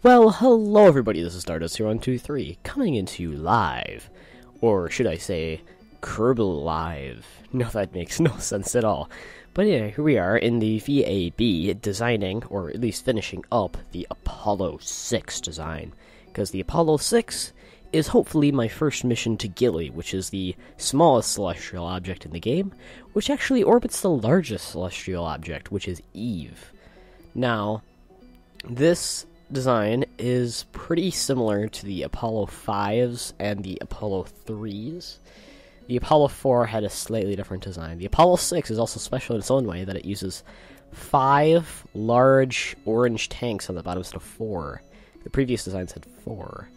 Well, hello everybody, this is Stardust0123, coming into you live. Or should I say, Kerbal live. No, that makes no sense at all. But yeah, here we are in the VAB designing, or at least finishing up, the Apollo 6 design. Because the Apollo 6 is hopefully my first mission to Gilly, which is the smallest celestial object in the game, which actually orbits the largest celestial object, which is Eve. Now, this design is pretty similar to the Apollo 5s and the Apollo 3s. The Apollo 4 had a slightly different design. The Apollo 6 is also special in its own way that it uses 5 large orange tanks on the bottom instead of 4. The previous designs had 4.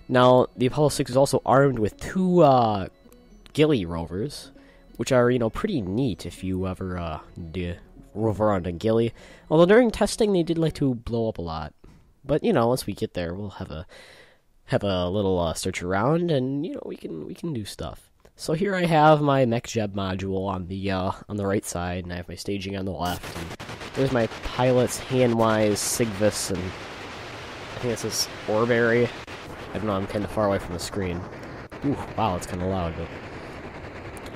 Now, the Apollo 6 is also armed with 2 Gilly rovers, which are, pretty neat if you ever rove around a Gilly. Although during testing they did like to blow up a lot. But once we get there, we'll have a little search around, and we can do stuff. So here I have my MechJeb module on the right side, and I have my staging on the left. And there's my pilot's handwise Sigvis, and I think this is Orberry. I don't know, I'm kind of far away from the screen. Ooh, wow, it's kind of loud. But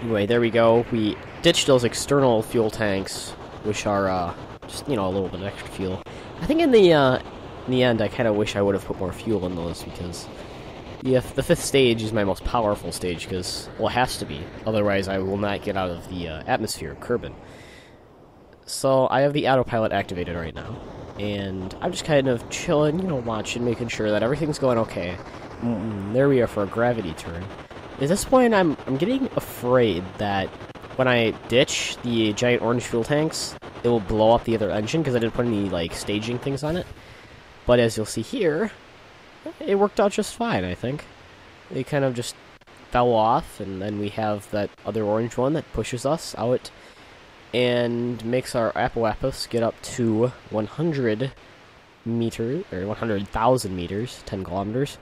anyway, there we go. We ditched those external fuel tanks, which are just a little bit extra fuel. I think in the end, I kind of wish I would have put more fuel in those, because the 5th stage is my most powerful stage, because, well, it has to be. Otherwise, I will not get out of the atmosphere of Kerbal. So, I have the autopilot activated right now, and I'm just kind of chilling, watching, making sure that everything's going okay. There we are for a gravity turn. At this point, I'm getting afraid that when I ditch the giant orange fuel tanks, it will blow up the other engine, because I didn't put any, staging things on it. But as you'll see here, it worked out just fine, I think. They kind of just fell off, and then we have that other orange one that pushes us out and makes our Apoapus get up to 100 meters, or 100,000 meters, 10 kilometers.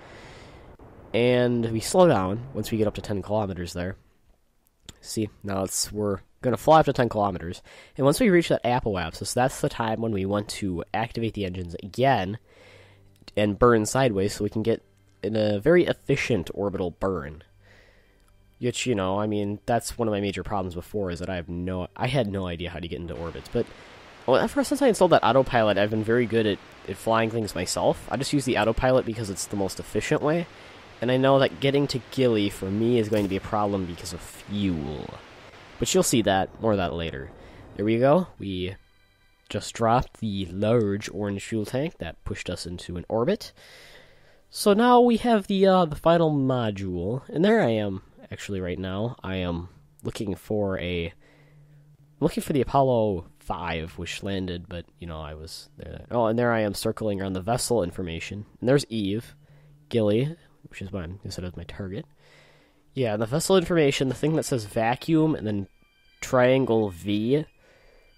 And we slow down once we get up to 10 kilometers there. See, now we're going to fly up to 10 kilometers. And once we reach that Apoapsis, that's the time when we want to activate the engines again and burn sideways so we can get in a very efficient orbital burn. Which, that's one of my major problems before, is that I had no idea how to get into orbits. But ever since I installed that autopilot, I've been very good at flying things myself. I just use the autopilot because it's the most efficient way. And I know that getting to Gilly, for me, is going to be a problem because of fuel. But you'll see more of that later. There we go. We just dropped the large orange fuel tank that pushed us into an orbit. So now we have the final module. And there I am, actually, right now. I am looking for the Apollo 5, which landed, but, I was there. Oh, and there I am circling around the vessel information. And there's Eve, Gilly, which is mine, instead of my target. Yeah, and the vessel information, the thing that says vacuum and then triangle V,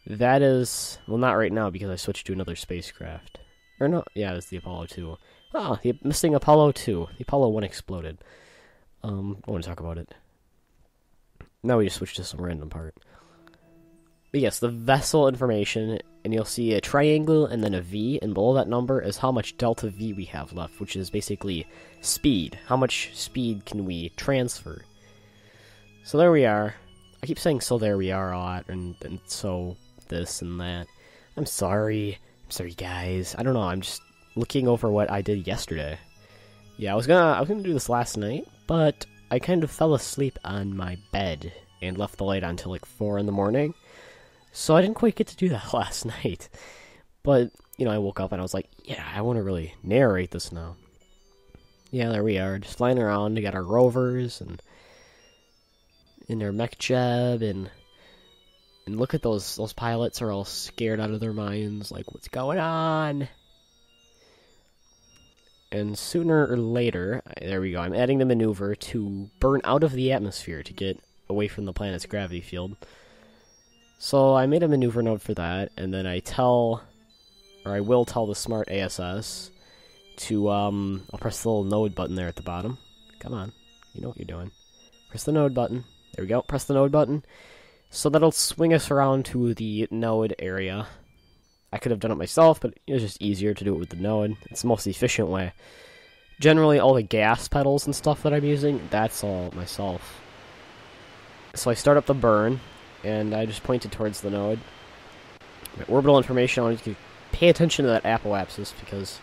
that is, well, not right now because I switched to another spacecraft. Or no, yeah, it's the Apollo 2. Oh, the missing Apollo 2. The Apollo 1 exploded. I want to talk about it. Now we just switched to some random part. But yes, the vessel information, and you'll see a triangle and then a V, and below that number is how much delta V we have left, which is basically speed. How much speed can we transfer? So there we are. I keep saying so there we are a lot, and so this and that. I'm sorry. I'm sorry, guys. I don't know, I'm just looking over what I did yesterday. Yeah, I was gonna do this last night, but I kind of fell asleep on my bed and left the light on till like 4 in the morning. So I didn't quite get to do that last night. But, I woke up and I was like, yeah, I want to really narrate this now. Yeah, there we are, just flying around. We got our rovers and their MechJeb, and look at those pilots are all scared out of their minds, like, what's going on? And sooner or later, there we go, I'm adding the maneuver to burn out of the atmosphere to get away from the planet's gravity field. So I made a maneuver node for that, and then I will tell the smart ASS to, I'll press the little node button there at the bottom. Come on, you know what you're doing. Press the node button. There we go, press the node button. So that'll swing us around to the node area. I could have done it myself, but it was just easier to do it with the node. It's the most efficient way. Generally, all the gas pedals and stuff that I'm using, that's all myself. So I start up the burn, and I just point it towards the node. My orbital information, I want you to pay attention to that apoapsis, because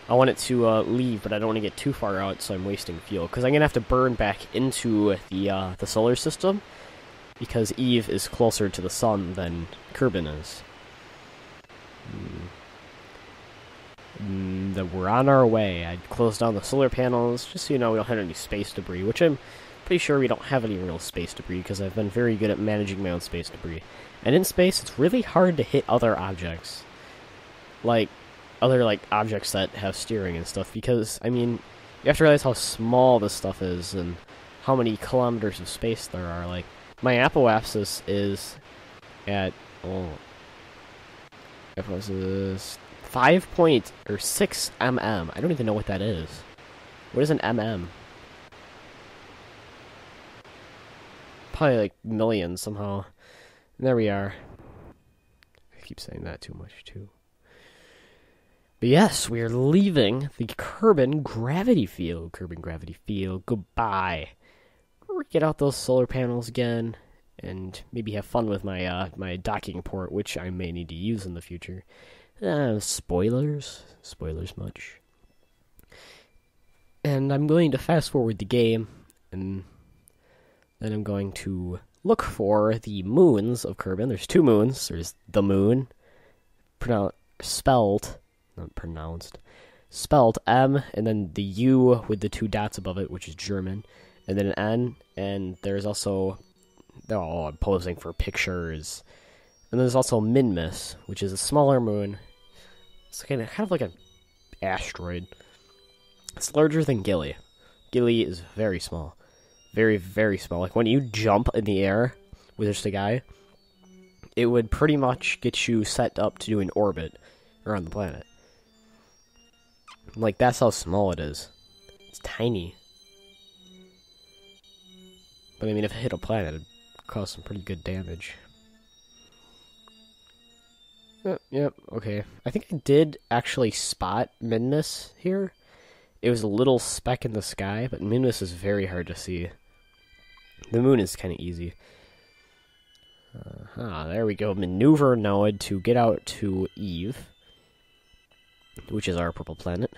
I want it to leave, but I don't want to get too far out, so I'm wasting fuel. Because I'm going to have to burn back into the solar system, because Eve is closer to the sun than Kerbin is. That we're on our way. I'd close down the solar panels, just so you know we don't have any space debris, which I'm pretty sure we don't have any real space debris, because I've been very good at managing my own space debris. And in space, it's really hard to hit other objects. Like, other, objects that have steering and stuff, because, I mean, you have to realize how small this stuff is, and how many kilometers of space there are. Like, my apoapsis is at, apoapsis 6 mm. I don't even know what that is. What is an mm? Probably like millions somehow. And there we are. I keep saying that too much too. But yes, we are leaving the Kerbin gravity field. Kerbin gravity field. Goodbye. Get out those solar panels again, and maybe have fun with my my docking port, which I may need to use in the future. Spoilers much. And I'm going to fast forward the game, and then I'm going to look for the moons of Kerbin. There's 2 moons. There's the moon, spelled M, and then the U with the 2 dots above it, which is German, and then an N, and there's also, I'm posing for pictures, and there's also Minmus, which is a smaller moon. It's kind of like an asteroid. It's larger than Gilly. Gilly is very small. Very, very small. Like, when you jump in the air with just a guy, it would pretty much get you set up to do an orbit around the planet. Like, that's how small it is. It's tiny. But, I mean, if it hit a planet, it'd cause some pretty good damage. Yep, okay. I think I did actually spot Minmus here. It was a little speck in the sky, but Minmus is very hard to see. The moon is kind of easy. There we go. Maneuver node to get out to Eve, which is our purple planet.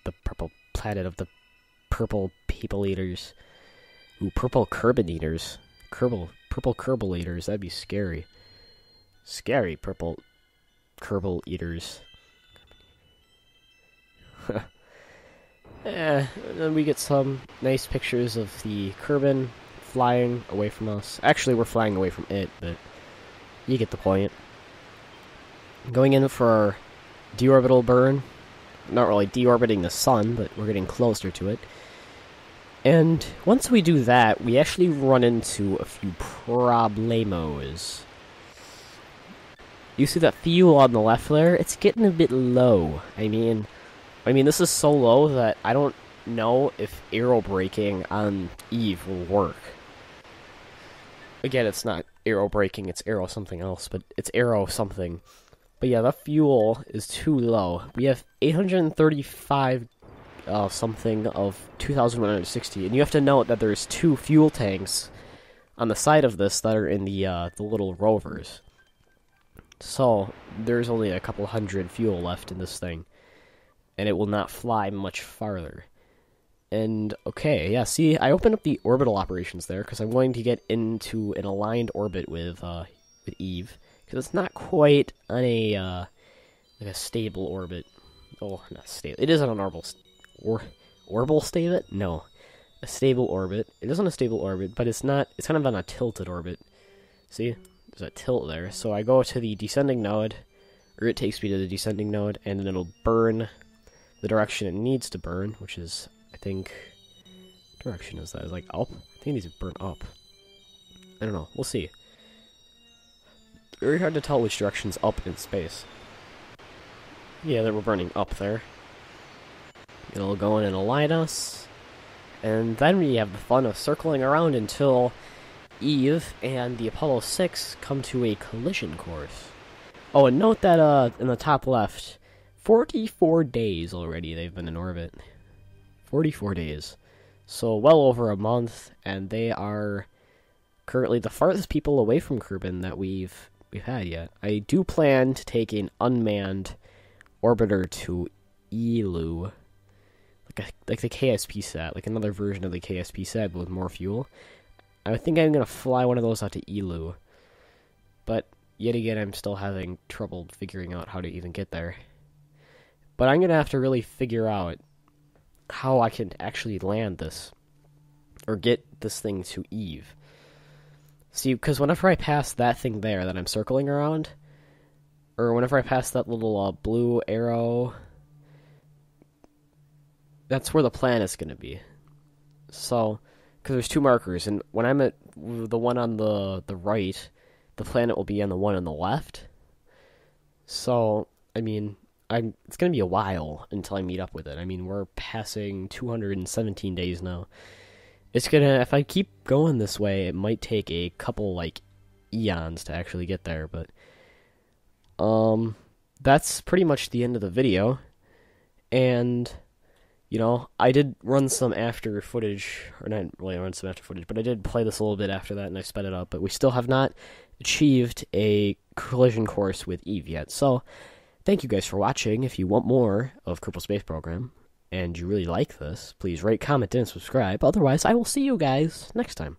The purple planet of the purple people eaters. Ooh, purple Kerbin eaters. Purple Kerbal eaters. That'd be scary. Scary purple Kerbal eaters. And then we get some nice pictures of the Kerbin flying away from us. Actually, we're flying away from it, but you get the point. Going in for our deorbital burn. Not really deorbiting the sun, but we're getting closer to it. And once we do that, we actually run into a few problemos. You see that fuel on the left there? It's getting a bit low. I mean, this is so low that I don't know if aero braking on Eve will work. Again, it's not aero braking, it's aero something else, but it's aero something. But yeah, the fuel is too low. We have 835 something of 2,160, and you have to note that there's 2 fuel tanks on the side of this that are in the little rovers. So there's only a couple hundred fuel left in this thing, and it will not fly much farther. And okay, yeah, see, I opened up the orbital operations there because I'm going to get into an aligned orbit with Eve, because it's not quite on a like a stable orbit. Oh, not stable. It is on an orbital stable? No, a stable orbit. It is on a stable orbit, but it's not. It's kind of on a tilted orbit. See, there's a tilt there. So I go to the descending node, or it takes me to the descending node, and then it'll burn the direction it needs to burn, which is, I think, what direction is that? Is like up? I think it needs to burn up. I don't know. We'll see. Very hard to tell which direction's up in space. Yeah, that we're burning up there. It'll go in and align us, and then we have the fun of circling around until Eve and the Apollo 6 come to a collision course. Oh, and note that in the top left, 44 days already they've been in orbit. 44 days. So well over a month, and they are currently the farthest people away from Kerbal that we've had yet. I do plan to take an unmanned orbiter to Elu, like the KSP set, like another version of the KSP set but with more fuel. I think I'm gonna fly one of those out to Elu, but yet again I'm still having trouble figuring out how to even get there. But I'm gonna have to really figure out how I can actually land this or get this thing to Eve. See, because whenever I pass that thing there that I'm circling around, or whenever I pass that little blue arrow, that's where the planet's going to be. So, because there's two markers, and when I'm at the one on the right, the planet will be on the one on the left. So, I mean, it's going to be a while until I meet up with it. I mean, we're passing 217 days now. It's gonna, if I keep going this way, it might take a couple, like, eons to actually get there, but, that's pretty much the end of the video, and, you know, I did run some after footage, or not really run some after footage, but I did play this a little bit after that, and I sped it up, but we still have not achieved a collision course with Eve yet, so, thank you guys for watching. If you want more of Kerbal Space Program, and you really like this, please rate, comment, and subscribe. Otherwise, I will see you guys next time.